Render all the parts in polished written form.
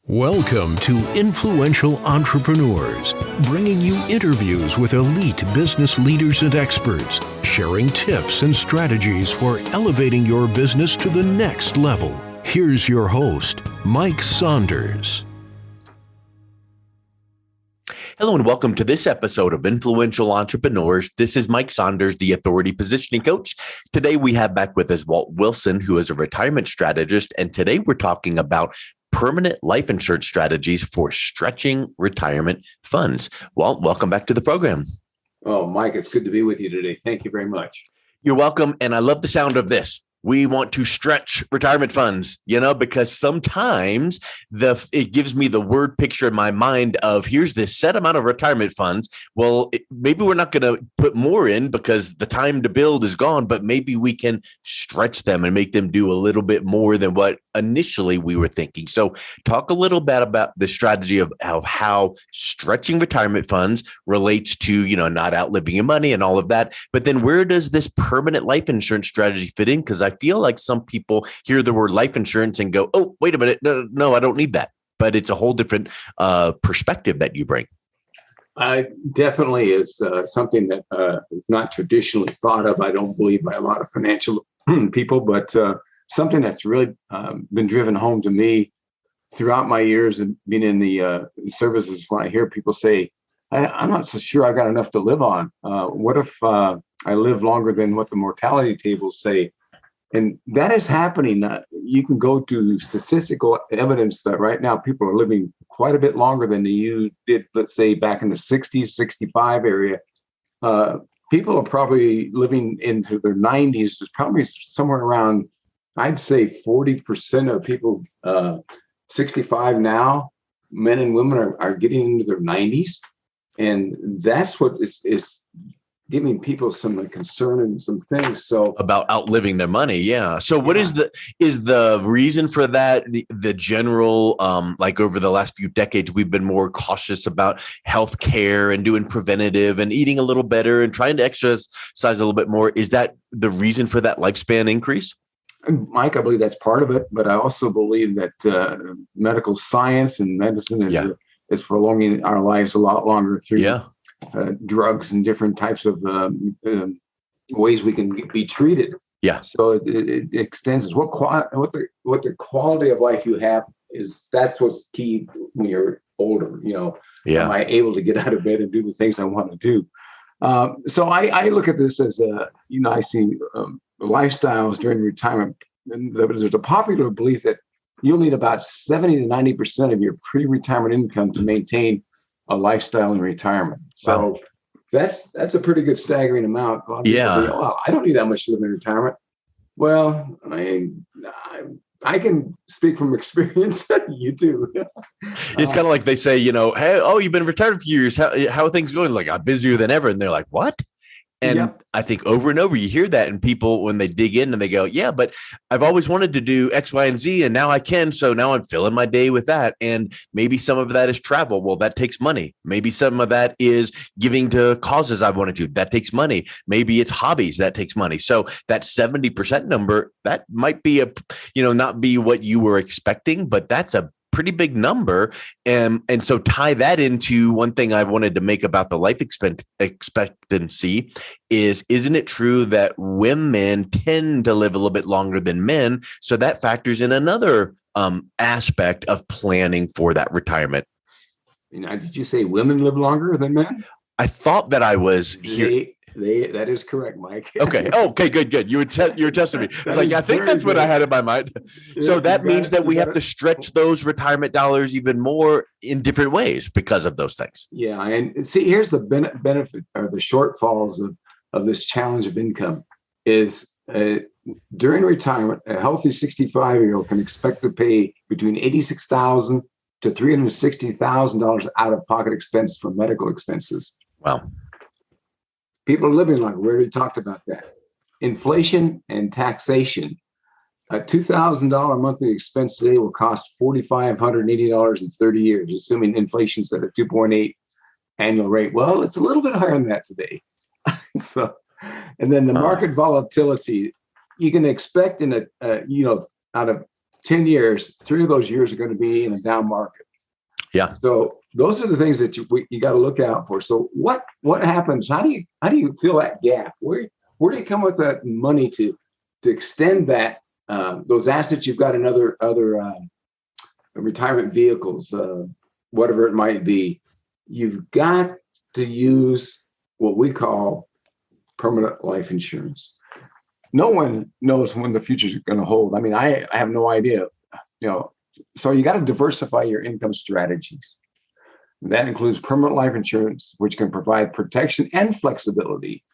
Welcome to Influential Entrepreneurs, bringing you interviews with elite business leaders and experts, sharing tips and strategies for elevating your business to the next level. Here's your host, Mike Saunders. Hello and welcome to this episode of Influential Entrepreneurs. This is Mike Saunders, the Authority Positioning Coach. Today we have back with us Walt Wilson, who is a retirement strategist. And today we're talking about permanent life insurance strategies for stretching retirement funds. Walt, welcome back to the program. Oh, Mike, it's good to be with you today. Thank you very much. You're welcome. And I love the sound of this. We want to stretch retirement funds, because sometimes it gives me the word picture in my mind of here's this set amount of retirement funds. Well, maybe we're not going to put more in because the time to build is gone, but maybe we can stretch them and make them do a little bit more than what initially we were thinking. So talk a little bit about the strategy of how stretching retirement funds relates to, not outliving your money and all of that. But then where does this permanent life insurance strategy fit in? Because I feel like some people hear the word life insurance and go, oh, wait a minute. No, I don't need that. But it's a whole different perspective that you bring. Definitely is something that is not traditionally thought of, I don't believe, by a lot of financial people, but something that's really been driven home to me throughout my years of being in the services. When I hear people say, I'm not so sure I got enough to live on. What if I live longer than what the mortality tables say? And that is happening. You can go to statistical evidence that right now people are living quite a bit longer than you did, let's say, back in the 60s, 65 area. People are probably living into their 90s. There's probably somewhere around, I'd say 40% of people 65 now, men and women are getting into their 90s. And that's what is giving people some concern and some things. So about outliving their money. Yeah. So what is the reason for that? The general, like over the last few decades, we've been more cautious about healthcare and doing preventative and eating a little better and trying to exercise a little bit more. Is that the reason for that lifespan increase? Mike, I believe that's part of it, but I also believe that medical science and medicine is prolonging our lives a lot longer through drugs and different types of ways we can be treated. Yeah. So it extends what the quality of life you have is. That's what's key when you're older. Am I able to get out of bed and do the things I want to do? So I look at this as I see lifestyles during retirement. And there's a popular belief that you'll need about 70 to 90% of your pre-retirement income to maintain a lifestyle in retirement. So that's a pretty good staggering amount. I don't need that much to live in retirement. Well, I can speak from experience. You do. It's kind of like they say, hey, you've been retired for a few years. How are things going? Like, I'm busier than ever. And they're like, what? And I think over and over you hear that, and people, when they dig in and they go, yeah, but I've always wanted to do X, Y, and Z, and now I can. So now I'm filling my day with that. And maybe some of that is travel. Well, that takes money. Maybe some of that is giving to causes I wanted to. That takes money. Maybe it's hobbies. That takes money. So that 70% number, that might be not be what you were expecting, but that's a pretty big number. And so tie that into one thing I wanted to make about the life expectancy isn't it true that women tend to live a little bit longer than men? So that factors in another aspect of planning for that retirement. Did you say women live longer than men? I thought that I was here. That is correct, Mike. Okay. Okay. Good. You were testing me. It's like, I think that's what I had in my mind. So that means that we have to stretch those retirement dollars even more in different ways because of those things. Yeah. And see, here's the benefit or the shortfalls of this challenge of income is during retirement, a healthy 65-year-old can expect to pay between $86,000 to $360,000 out of pocket expense for medical expenses. Wow. People are living longer. We already talked about that. Inflation and taxation. A $2,000 monthly expense today will cost $4,580 in 30 years, assuming inflation's at a 2.8 annual rate. Well, it's a little bit higher than that today. And then the market volatility, you can expect out of 10 years, 3 of those years are going to be in a down market. Yeah. So those are the things that you got to look out for. So what happens? How do you fill that gap? Where do you come with that money to extend that those assets you've got in other retirement vehicles, whatever it might be? You've got to use what we call permanent life insurance. No one knows when the future is going to hold. I mean, I have no idea. So you got to diversify your income strategies. That includes permanent life insurance, which can provide protection and flexibility.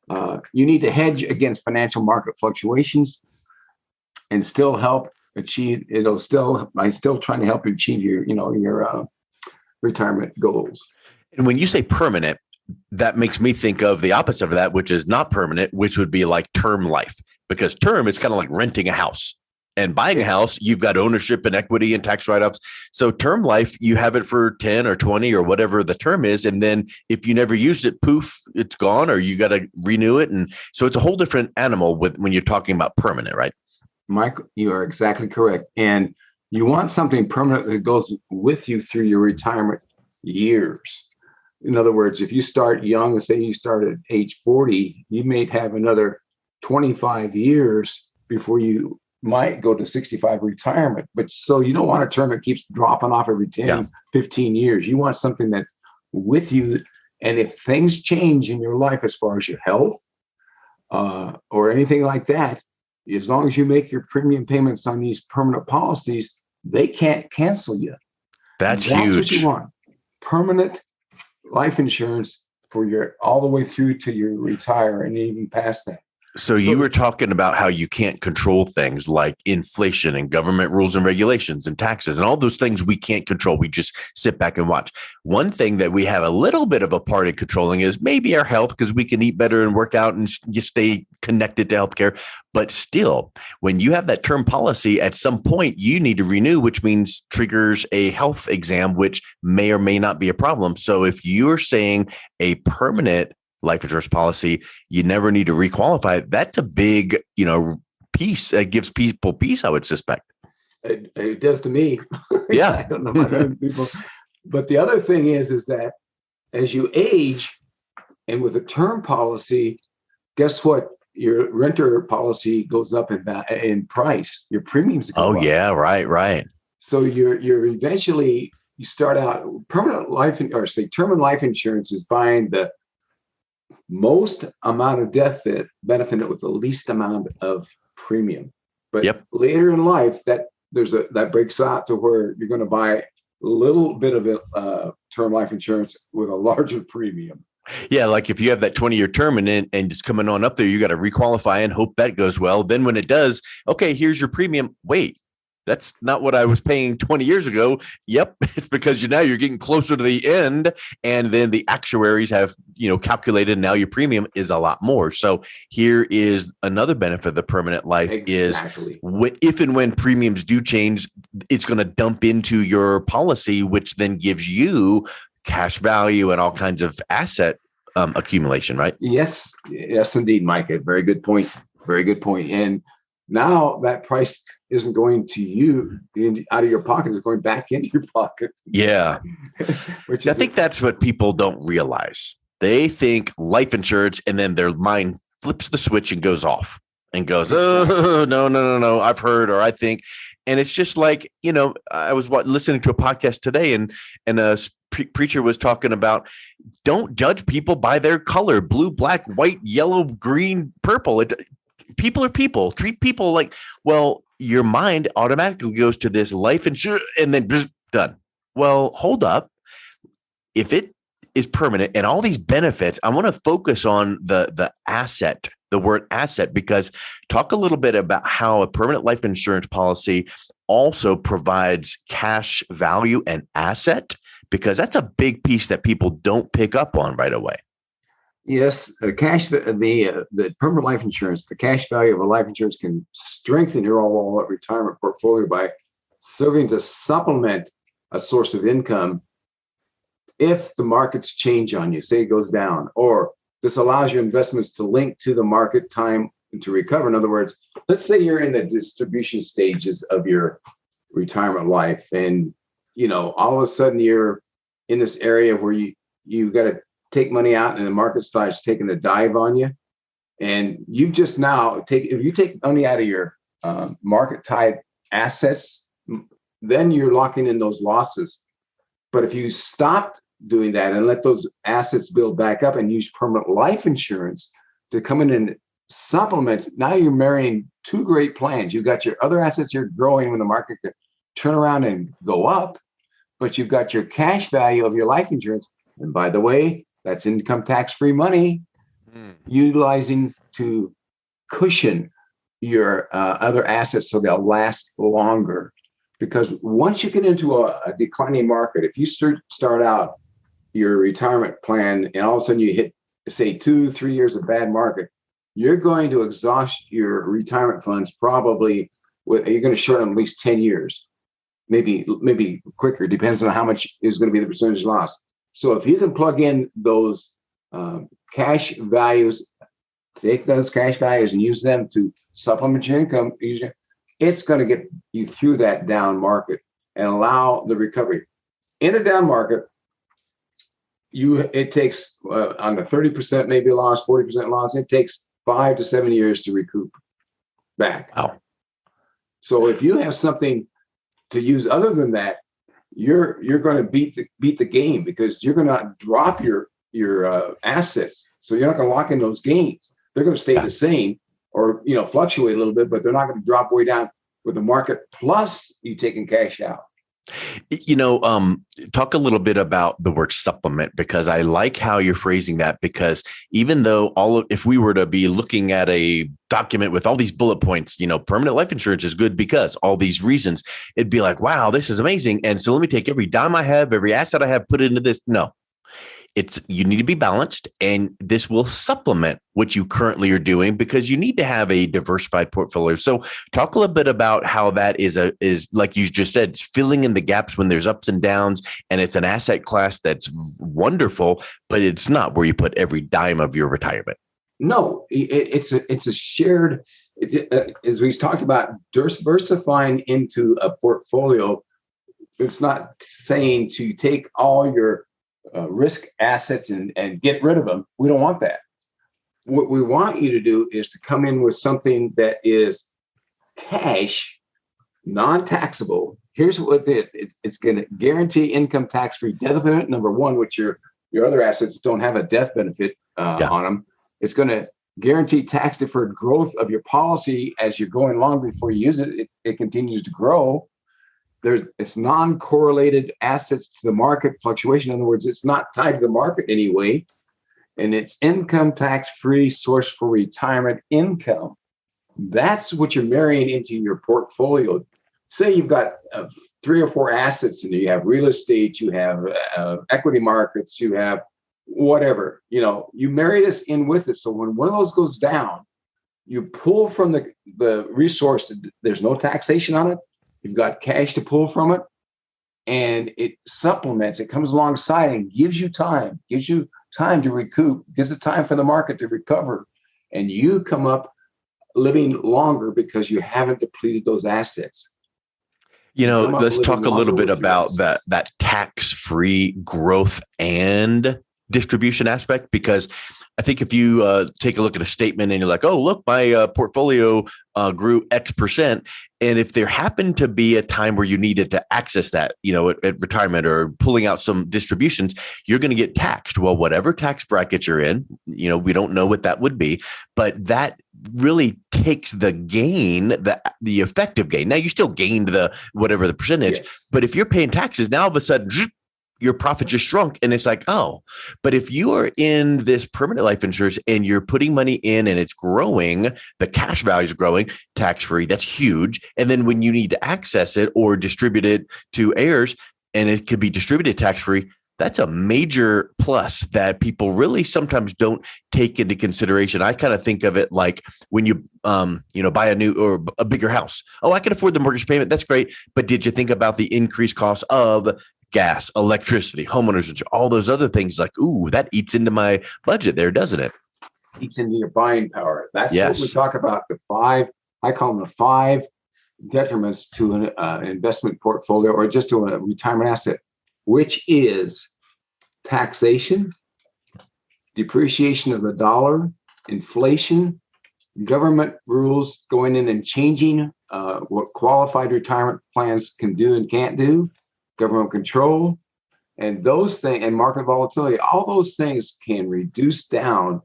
You need to hedge against financial market fluctuations and still help achieve. I'm still trying to help you achieve your retirement goals. And when you say permanent, that makes me think of the opposite of that, which is not permanent, which would be like term life, because term is kind of like renting a house. And buying a house, you've got ownership and equity and tax write-offs. So term life, you have it for 10 or 20 or whatever the term is. And then if you never used it, poof, it's gone, or you got to renew it. And so it's a whole different animal when you're talking about permanent, right? Mike, you are exactly correct. And you want something permanent that goes with you through your retirement years. In other words, if you start young, and say you start at age 40, you may have another 25 years before you might go to 65 retirement. But so you don't want a term that keeps dropping off every 10, 15 years. You want something that's with you. And if things change in your life as far as your health or anything like that, as long as you make your premium payments on these permanent policies, they can't cancel you. That's huge. What you want. Permanent life insurance for your all the way through to your retire and even past that. So you were talking about how you can't control things like inflation and government rules and regulations and taxes and all those things we can't control. We just sit back and watch. One thing that we have a little bit of a part in controlling is maybe our health, because we can eat better and work out and just stay connected to healthcare. But still, when you have that term policy, at some point you need to renew, which means triggers a health exam, which may or may not be a problem. So if you're saying a permanent life insurance policy, you never need to requalify. That's a big, piece that gives people peace, I would suspect. It does to me. Yeah. I don't know about other people. But the other thing is that as you age and with a term policy, guess what? Your renter policy goes up in price. Your premiums go up. Oh, yeah. Right. So you're eventually, you start out permanent life, or say term life insurance is buying the most amount of death benefit with the least amount of premium. But later in life, that breaks out to where you're going to buy a little bit of term life insurance with a larger premium. Yeah, like if you have that 20-year term and just coming on up there, you got to requalify and hope that goes well. Then when it does, okay, here's your premium. Wait, that's not what I was paying 20 years ago. Yep, it's because now you're getting closer to the end, and then the actuaries have calculated now your premium is a lot more. So here is another benefit of the permanent life is if and when premiums do change, it's going to dump into your policy, which then gives you cash value and all kinds of asset accumulation, right? Yes, indeed, Mike. A very good point. And now that price isn't going to you out of your pocket; it's going back into your pocket. Yeah, I think that's what people don't realize. They think life insurance, and then their mind flips the switch and goes off and goes, "Oh, no, I've heard," or I think, and it's just like I was listening to a podcast today, and a preacher was talking about don't judge people by their color: blue, black, white, yellow, green, purple. People are people. Treat people like, well, your mind automatically goes to this life insurance and then just done. Well, hold up. If it is permanent and all these benefits, I want to focus on the asset, the word asset, because talk a little bit about how a permanent life insurance policy also provides cash value and asset, because that's a big piece that people don't pick up on right away. Yes, the permanent life insurance, the cash value of a life insurance can strengthen your overall retirement portfolio by serving to supplement a source of income if the markets change on you, say it goes down, or this allows your investments to link to the market time to recover. In other words, let's say you're in the distribution stages of your retirement life, and all of a sudden you're in this area where you got to take money out, and the market starts taking a dive on you, and you've just now if you take money out of your market tied assets, then you're locking in those losses. But if you stop doing that and let those assets build back up and use permanent life insurance to come in and supplement, now you're marrying two great plans. You've got your other assets here growing when the market could turn around and go up, but you've got your cash value of your life insurance. And by the way, that's income tax-free money, utilizing to cushion your other assets so they'll last longer. Because once you get into a declining market, if you start out your retirement plan and all of a sudden you hit, say, 2-3 years of bad market, you're going to exhaust your retirement funds probably. You're going to short them at least 10 years, maybe quicker. Depends on how much is going to be the percentage loss. So if you can plug in those cash values, take those cash values and use them to supplement your income, it's going to get you through that down market and allow the recovery. In a down market, it takes on the 30% maybe loss, 40% loss, it takes 5 to 7 years to recoup back. Wow. So if you have something to use other than that, you're going to beat the game, because you're going to drop your assets. So you're not going to lock in those gains. They're going to stay the same, or fluctuate a little bit, but they're not going to drop way down with the market plus you taking cash out. Talk a little bit about the word supplement, because I like how you're phrasing that, because even though if we were to be looking at a document with all these bullet points, permanent life insurance is good because all these reasons, it'd be like, wow, this is amazing. And so let me take every dime I have, every asset I have, put it into this. No. You need to be balanced, and this will supplement what you currently are doing, because you need to have a diversified portfolio. So talk a little bit about how that is like you just said, filling in the gaps when there's ups and downs, and it's an asset class that's wonderful, but it's not where you put every dime of your retirement. No, it's a shared, as we talked about, diversifying into a portfolio. It's not saying to take all your risk assets and get rid of them. We don't want that. What we want you to do is to come in with something that is cash, non-taxable. Here's what it's going to guarantee income tax-free death benefit, number one, which your other assets don't have a death benefit on them. It's going to guarantee tax-deferred growth of your policy as you're going along. Before you use it, it continues to grow. It's non-correlated assets to the market fluctuation. In other words, it's not tied to the market anyway, and it's income tax-free source for retirement income. That's what you're marrying into your portfolio. Say you've got 3 or 4 assets, and you have real estate, you have equity markets, you have whatever. You marry this in with it. So when one of those goes down, you pull from the resource. There's no taxation on it. You've got cash to pull from it, and it supplements. It comes alongside and gives you time to recoup, gives it time for the market to recover, and you come up living longer because you haven't depleted those assets. Let's talk a little bit about that tax-free growth and distribution aspect, because I think if you take a look at a statement and you're like, oh, look, my portfolio grew X percent. And if there happened to be a time where you needed to access that, at retirement or pulling out some distributions, you're going to get taxed. Well, whatever tax bracket you're in, we don't know what that would be, but that really takes the gain, the effective gain. Now you still gained whatever the percentage, yes. But if you're paying taxes, now all of a sudden, your profit just shrunk. And it's like, oh, but if you are in this permanent life insurance and you're putting money in and it's growing, the cash value is growing, tax-free, that's huge. And then when you need to access it or distribute it to heirs, and it could be distributed tax-free, that's a major plus that people really sometimes don't take into consideration. I kind of think of it like when you, buy a new or a bigger house. Oh, I can afford the mortgage payment. That's great. But did you think about the increased cost of gas, electricity, homeowners, all those other things? Like, ooh, that eats into my budget there, doesn't it? eats into your buying power. That's what we Yes. talk about. The five, I call them the five detriments to an investment portfolio or just to a retirement asset, which is taxation, depreciation of the dollar, inflation, government rules going in and changing what qualified retirement plans can do and can't do, government control, and those things, and market volatility. All those things can reduce down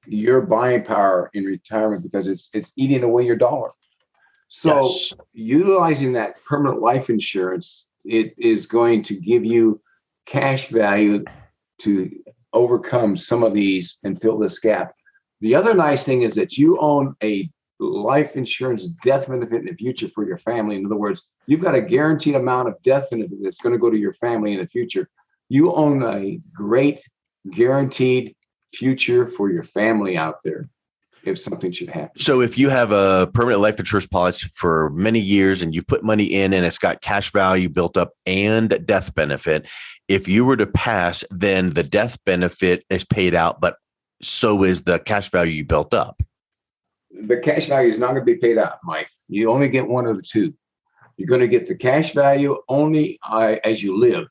your buying power in retirement because it's eating away your dollar. So Yes. utilizing that permanent life insurance, it is going to give you cash value to overcome some of these and fill this gap. The other nice thing is that you own a life insurance death benefit in the future for your family. In other words, you've got a guaranteed amount of death benefit that's going to go to your family in the future. You own a great guaranteed future for your family out there if something should happen. So if you have a permanent life insurance policy for many years and you've put money in and it's got cash value built up and death benefit, if you were to pass, then the death benefit is paid out, but so is the cash value you built up. The cash value is not going to be paid out, Mike. You only get one of the two. You're going to get the cash value only as you live.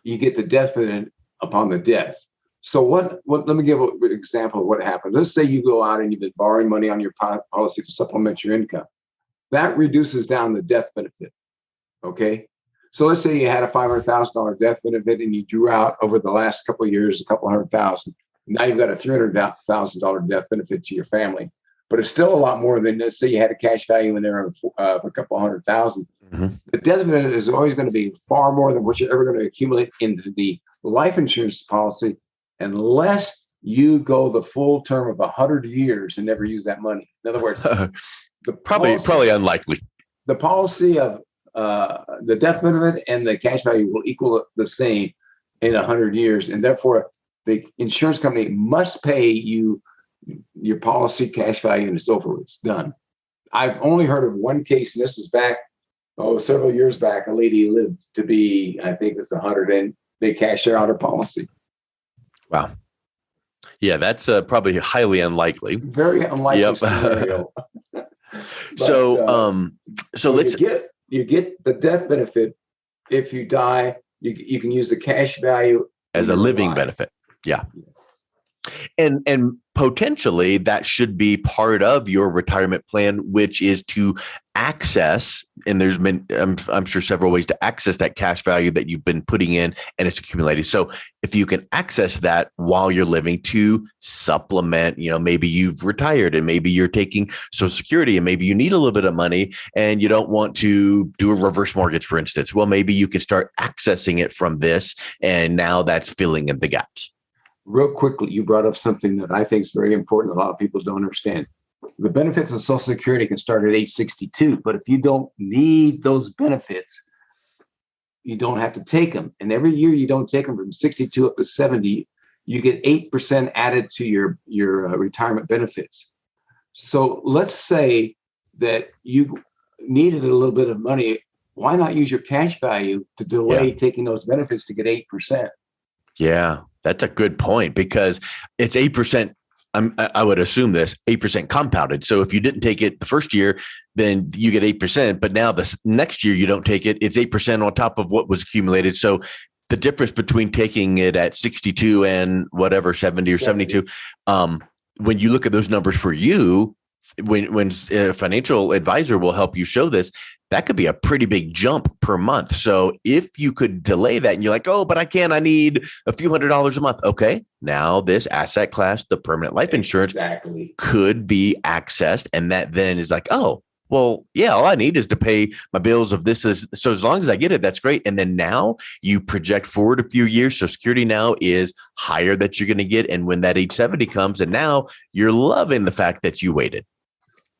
You get the death benefit upon the death. So what? Let me give an example of what happened. Let's say you go out and you've been borrowing money on your policy to supplement your income. That reduces down the death benefit. Okay. So let's say you had a $500,000 death benefit and you drew out over the last couple of years a couple $100,000. Now you've got a $300,000 death benefit to your family, but it's still a lot more than, let's say you had a cash value in there of a couple $100,000. Mm-hmm. The death benefit is always going to be far more than what you're ever going to accumulate into the life insurance policy, unless you go the full term of 100 years and never use that money. In other words, probably unlikely. The policy of the death benefit and the cash value will equal the same in 100 years, and therefore the insurance company must pay you your policy cash value, and it's over. It's done. I've only heard of one case, and this was back several years back. A lady lived to be, I think it's 100, and they cashed out her policy. Wow. Yeah, that's probably highly unlikely. Very unlikely scenario. But, so let's you get the death benefit. If you die, you can use the cash value as a living benefit. Yeah. Yes. And potentially that should be part of your retirement plan, which is to access, and there's been, I'm sure, several ways to access that cash value that you've been putting in and it's accumulated. So if you can access that while you're living to supplement, maybe you've retired and maybe you're taking Social Security and maybe you need a little bit of money and you don't want to do a reverse mortgage, for instance. Well, maybe you can start accessing it from this, and now that's filling in the gaps. Real quickly, you brought up something that I think is very important. A lot of people don't understand. The benefits of Social Security can start at age 62, but if you don't need those benefits, you don't have to take them. And every year you don't take them from 62 up to 70, you get 8% added to your retirement benefits. So let's say that you needed a little bit of money. Why not use your cash value to delay taking those benefits to get 8%? Yeah, that's a good point, because it's 8%. I would assume this 8% compounded. So if you didn't take it the first year, then you get 8%. But now the next year you don't take it, it's 8% on top of what was accumulated. So the difference between taking it at 62 and whatever, 70 or 72, when you look at those numbers for you, when a financial advisor will help you show this, that could be a pretty big jump per month. So if you could delay that and you're like, oh, but I can't, I need a few $100s a month. Okay. Now this asset class, the permanent life insurance, could be accessed. And that then is like, oh, well, yeah, all I need is to pay my bills of this. So as long as I get it, that's great. And then now you project forward a few years. So Security now is higher that you're going to get. And when that age 70 comes, and now you're loving the fact that you waited.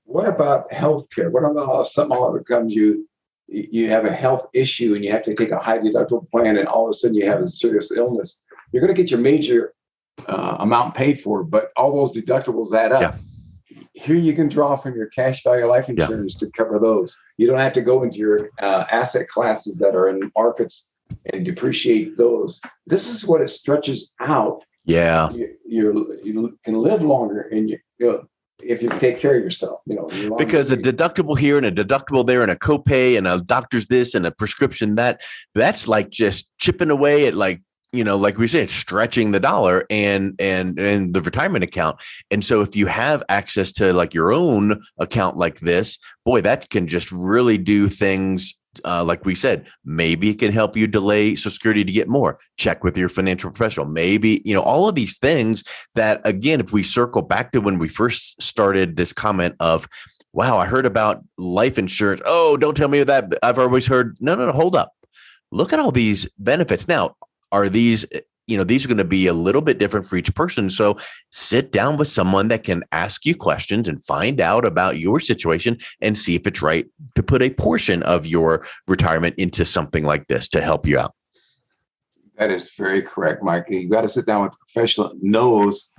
What about healthcare? What about something all of it comes you have a health issue and you have to take a high deductible plan, and all of a sudden you have a serious illness? You're going to get your major amount paid for, but all those deductibles add up. Yeah. Here you can draw from your cash value life insurance to cover those. You don't have to go into your asset classes that are in markets and depreciate those. This is what it stretches out. Yeah. you can live longer, and if you take care of yourself, because a deductible here and a deductible there and a copay and a doctor's this and a prescription that's like just chipping away at like we said, stretching the dollar and the retirement account. And so if you have access to like your own account like this, boy, that can just really do things. Like we said, maybe it can help you delay Social Security to get more. Check with your financial professional. Maybe, all of these things that, again, if we circle back to when we first started this comment of, wow, I heard about life insurance. Oh, don't tell me that. I've always heard. No, hold up. Look at all these benefits. Now, are these, these are going to be a little bit different for each person. So sit down with someone that can ask you questions and find out about your situation and see if it's right to put a portion of your retirement into something like this to help you out. That is very correct, Mike. You got to sit down with a professional that knows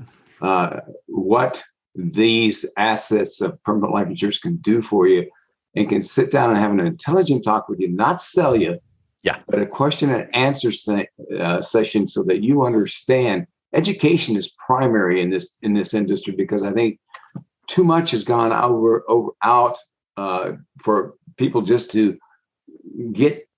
what these assets of permanent life insurance can do for you, and can sit down and have an intelligent talk with you, not sell you. Yeah, but a question and answer session so that you understand. Education is primary in this industry, because I think too much has gone out for people just to get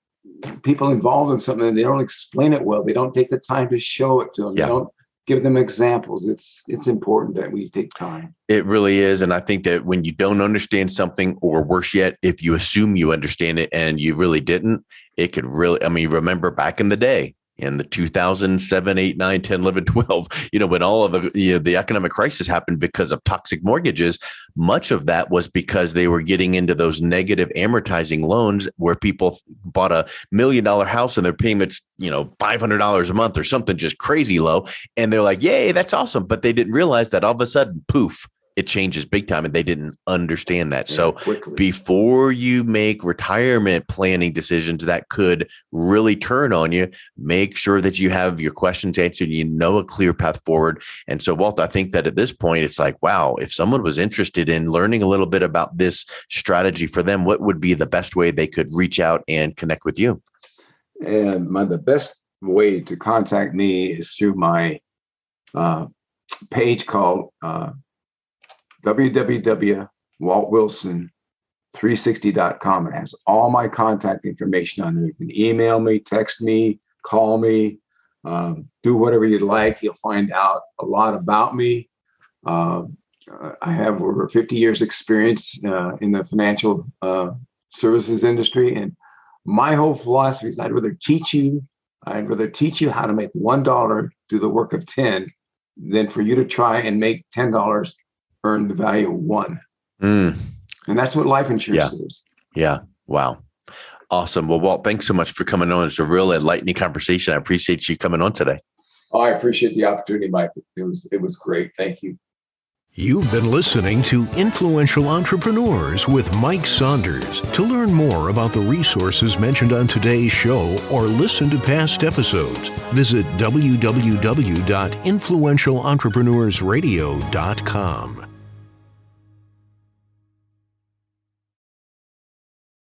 people involved in something, and they don't explain it well. They don't take the time to show it to them. Yeah. They don't give them examples. It's important that we take time. It really is. And I think that when you don't understand something, or worse yet, if you assume you understand it and you really didn't, it could really, remember back in the day, in the 2007, 8, 9, 10, 11, 12, when all of the economic crisis happened because of toxic mortgages, much of that was because they were getting into those negative amortizing loans where people bought $1 million house and their payments, $500 a month or something just crazy low. And they're like, yay, that's awesome. But they didn't realize that all of a sudden, poof, it changes big time, and they didn't understand that. So before you make retirement planning decisions that could really turn on you, make sure that you have your questions answered, a clear path forward. And so, Walt, I think that at this point, it's like, wow, if someone was interested in learning a little bit about this strategy for them, what would be the best way they could reach out and connect with you? And the best way to contact me is through my page called www.waltwilson360.com. It has all my contact information on there. You can email me, text me, call me, do whatever you'd like. You'll find out a lot about me. I have over 50 years experience in the financial services industry. And my whole philosophy is I'd rather teach you how to make $1 do the work of 10 than for you to try and make $10 earn the value of 1. And that's what life insurance is. Yeah. Wow. Awesome. Well, Walt, thanks so much for coming on. It's a real enlightening conversation. I appreciate you coming on today. Oh, I appreciate the opportunity, Mike. It was great. Thank you. You've been listening to Influential Entrepreneurs with Mike Saunders. To learn more about the resources mentioned on today's show or listen to past episodes, visit www.influentialentrepreneursradio.com.